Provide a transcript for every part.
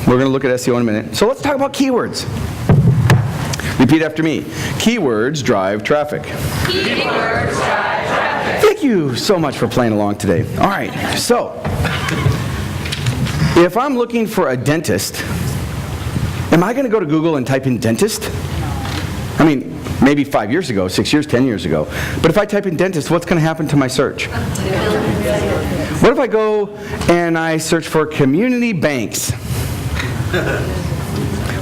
We're going to look at SEO in a minute. So let's talk about keywords. Repeat after me. Keywords drive traffic. Keywords drive traffic. Thank you so much for playing along today. All right, so if I'm looking for a dentist, am I going to go to Google and type in dentist? I mean, maybe 5 years ago, 6 years, 10 years ago. But if I type in dentist, what's going to happen to my search? What if I go and I search for community banks?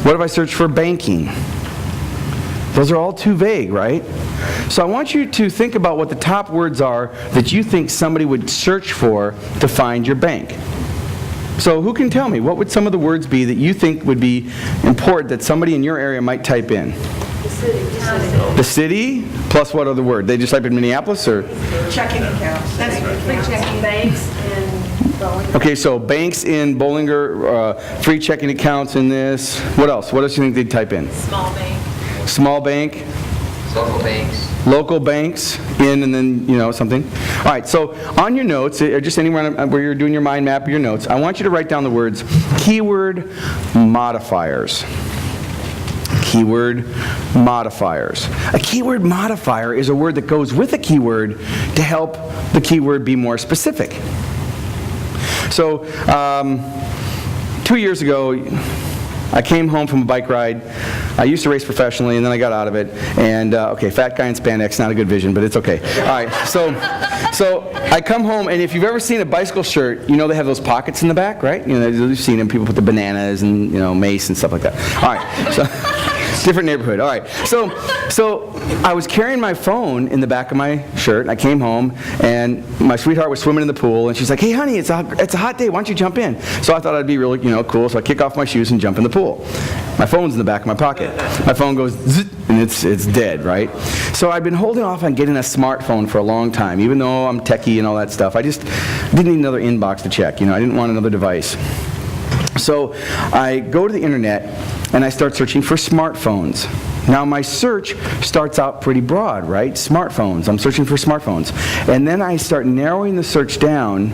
What if I search for banking? Those are all too vague, right? So I want you to think about what the top words are that you think somebody would search for to find your bank. So who can tell me, what would some of the words be that you think would be important that somebody in your area might type in? The city. The city, plus what other word? They just type in Minneapolis, or? Checking accounts. That's free checking banks and Bollinger. Okay, so banks in Bollinger, free checking accounts in this. What else? What else do you think they'd type in? Small bank. Small bank. Local banks. Local banks in, and then, something. All right, so on your notes, or just anywhere where you're doing your mind map of your notes, I want you to write down the words keyword modifiers. Keyword modifiers. A keyword modifier is a word that goes with a keyword to help the keyword be more specific. So, 2 years ago, I came home from a bike ride. I used to race professionally, and then I got out of it. And, okay, fat guy in spandex, not a good vision, but it's okay. All right, so I come home, and if you've ever seen a bicycle shirt, you know they have those pockets in the back, right? You've seen them. People put the bananas and, mace and stuff like that. All right, so different neighborhood. All right, so I was carrying my phone in the back of my shirt. I came home, and my sweetheart was swimming in the pool, and she's like, "Hey, honey, it's a hot day. Why don't you jump in?" So I thought I'd be really, cool. So I kick off my shoes and jump in the pool. My phone's in the back of my pocket. My phone goes zzz, and it's dead, right? So I've been holding off on getting a smartphone for a long time, even though I'm techie and all that stuff. I just didn't need another inbox to check. I didn't want another device. So I go to the internet and I start searching for smartphones. Now my search starts out pretty broad, right? Smartphones. I'm searching for smartphones. And then I start narrowing the search down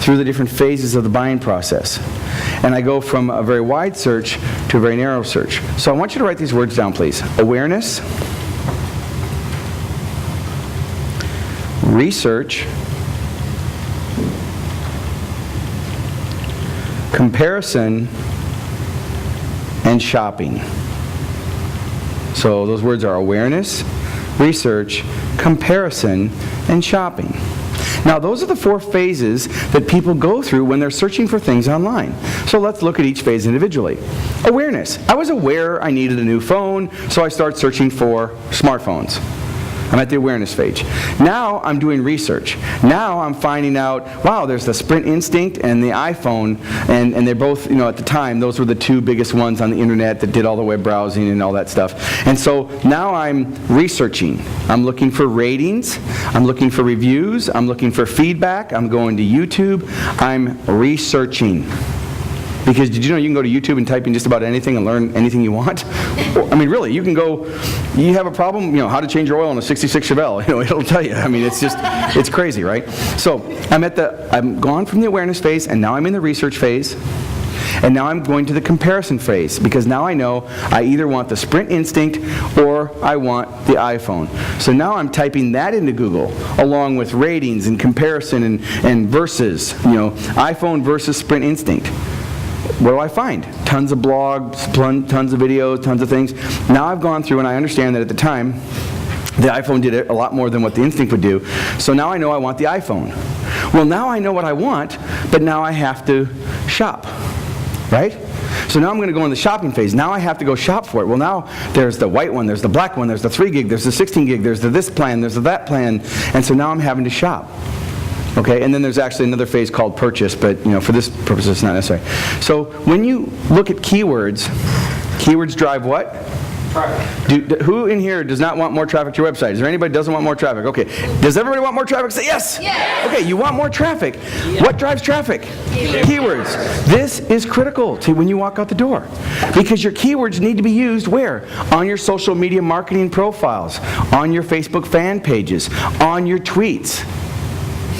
through the different phases of the buying process. And I go from a very wide search to a very narrow search. So I want you to write these words down, please. Awareness, research, comparison, and shopping. So those words are awareness, research, comparison, and shopping. Now those are the 4 phases that people go through when they're searching for things online. So let's look at each phase individually. Awareness. I was aware I needed a new phone, so I start searching for smartphones. I'm at the awareness phase. Now I'm doing research. Now I'm finding out, wow, there's the Sprint Instinct and the iPhone, and they're both, at the time, those were the 2 biggest ones on the internet that did all the web browsing and all that stuff. And so now I'm researching. I'm looking for ratings. I'm looking for reviews. I'm looking for feedback. I'm going to YouTube. I'm researching. Because did you know you can go to YouTube and type in just about anything and learn anything you want? I mean, really, you can go, you have a problem, how to change your oil in a 66 Chevelle, it'll tell you. I mean, it's crazy, right? So I'm gone from the awareness phase, and now I'm in the research phase, and now I'm going to the comparison phase, because now I know I either want the Sprint Instinct or I want the iPhone. So now I'm typing that into Google, along with ratings and comparison and versus, iPhone versus Sprint Instinct. What do I find? Tons of blogs, tons of videos, tons of things. Now I've gone through and I understand that at the time, the iPhone did it a lot more than what the Instinct would do. So now I know I want the iPhone. Well, now I know what I want, but now I have to shop, right? So now I'm going to go in the shopping phase. Now I have to go shop for it. Well, now there's the white one, there's the black one, there's the 3 gig, there's the 16 gig, there's the this plan, there's the that plan. And so now I'm having to shop. Okay, and then there's actually another phase called purchase, but for this purpose it's not necessary. So when you look at keywords, keywords drive what? Traffic. Who in here does not want more traffic to your website? Is there anybody who doesn't want more traffic? Okay. Does everybody want more traffic? Say yes. Yes. Okay, you want more traffic. What drives traffic? Keywords. This is critical to when you walk out the door, because your keywords need to be used where? On your social media marketing profiles, on your Facebook fan pages, on your tweets.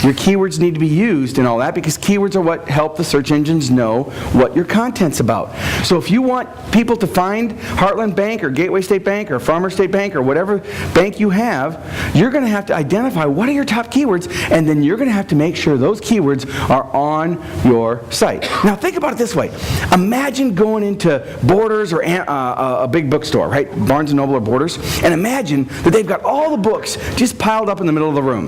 Your keywords need to be used and all that because keywords are what help the search engines know what your content's about. So if you want people to find Heartland Bank or Gateway State Bank or Farmer State Bank or whatever bank you have, you're going to have to identify what are your top keywords, and then you're going to have to make sure those keywords are on your site. Now think about it this way. Imagine going into Borders or a big bookstore, right? Barnes & Noble or Borders, and imagine that they've got all the books just piled up in the middle of the room.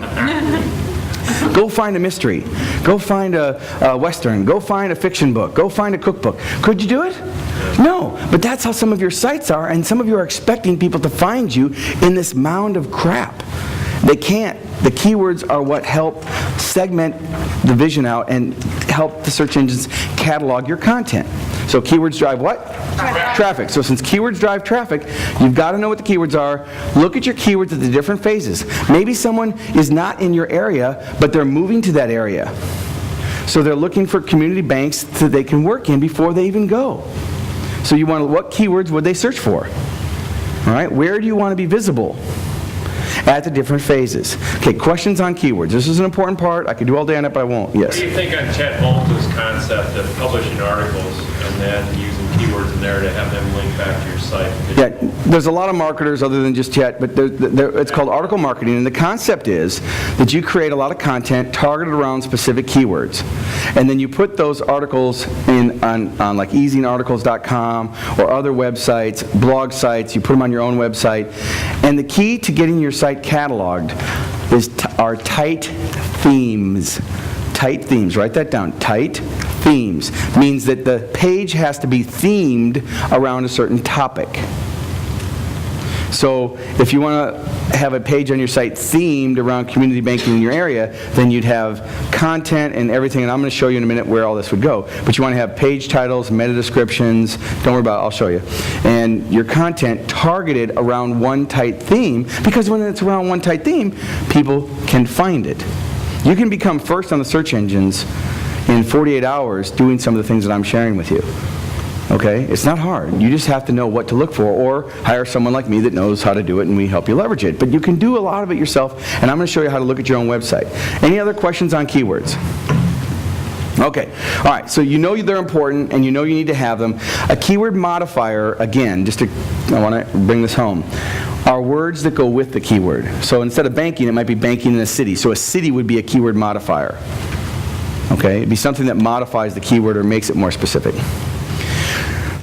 Go find a mystery. Go find a Western. Go find a fiction book. Go find a cookbook. Could you do it? No, but that's how some of your sites are, and some of you are expecting people to find you in this mound of crap. They can't. The keywords are what help segment the vision out and help the search engines catalog your content. So keywords drive what? Traffic. So since keywords drive traffic, you've got to know what the keywords are. Look at your keywords at the different phases. Maybe someone is not in your area, but they're moving to that area. So they're looking for community banks that they can work in before they even go. So you want to, what keywords would they search for? All right, where do you want to be visible? At the different phases. Okay, questions on keywords. This is an important part. I could do all day on it, but I won't. Yes? What do you think on Chet Volta's concept of publishing articles and then using keywords in there to have them link back to your site? Yeah, there's a lot of marketers other than just Chet, but it's called article marketing, and the concept is that you create a lot of content targeted around specific keywords, and then you put those articles on like easingarticles.com or other websites, blog sites. You put them on your own website, and the key to getting your site cataloged are tight themes. Tight themes. Write that down. Tight themes means that the page has to be themed around a certain topic. So if you want to have a page on your site themed around community banking in your area, then you'd have content and everything, and I'm going to show you in a minute where all this would go. But you want to have page titles, meta descriptions, don't worry about it, I'll show you. And your content targeted around one tight theme, because when it's around one tight theme, people can find it. You can become first on the search engines in 48 hours doing some of the things that I'm sharing with you. Okay? It's not hard. You just have to know what to look for, or hire someone like me that knows how to do it and we help you leverage it. But you can do a lot of it yourself, and I'm going to show you how to look at your own website. Any other questions on keywords? Okay. All right. So you know they're important and you know you need to have them. A keyword modifier, again, I want to bring this home, are words that go with the keyword. So instead of banking, it might be banking in a city. So a city would be a keyword modifier. Okay? It'd be something that modifies the keyword or makes it more specific.